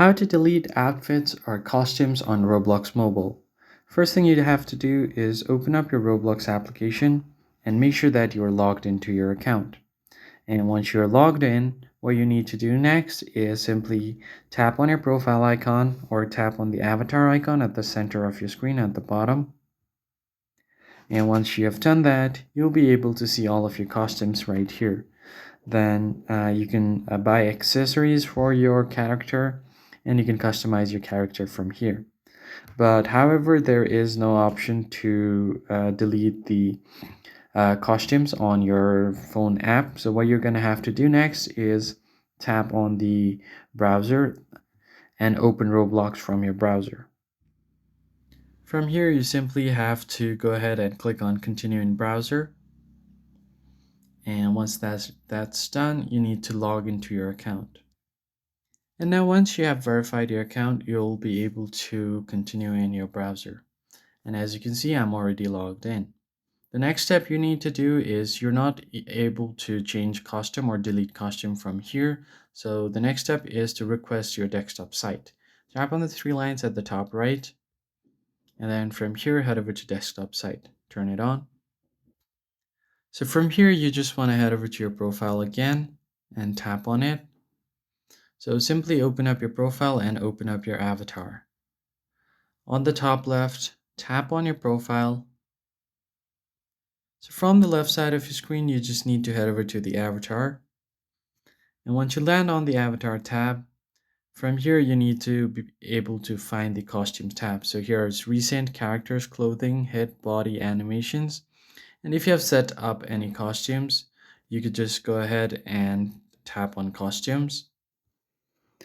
How to delete outfits or costumes on Roblox Mobile. First thing you have to do is open up your Roblox application and make sure that you're logged into your account. And once you're logged in, what you need to do next is simply tap on your profile icon or tap on the avatar icon at the center of your screen at the bottom. And once you have done that, you'll be able to see all of your costumes right here. Then you can buy accessories for your character and you can customize your character from here. But however, there is no option to delete the costumes on your phone app. So what you're going to have to do next is tap on the browser and open Roblox from your browser. From here, you simply have to go ahead and click on continue in browser. And once that's done, you need to log into your account. And now once you have verified your account, you'll be able to continue in your browser. And as you can see, I'm already logged in. The next step you need to do is you're not able to change costume or delete costume from here. So the next step is to request your desktop site. Tap on the three lines at the top right. And then from here, head over to desktop site. Turn it on. So from here, you just want to head over to your profile again and tap on it. So simply open up your profile and open up your avatar. On the top left, tap on your profile. So from the left side of your screen, you just need to head over to the avatar. And once you land on the avatar tab, from here you need to be able to find the costumes tab. So here is recent characters, clothing, head, body, animations. And if you have set up any costumes, you could just go ahead and tap on costumes.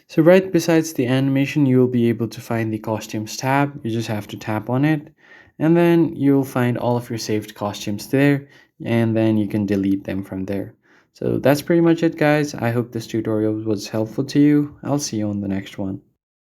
So right besides the animation, you will be able to find the costumes tab. You just have to tap on it and then you'll find all of your saved costumes there and then you can delete them from there. So that's pretty much it, guys. I hope this tutorial was helpful to you. I'll see you on the next one.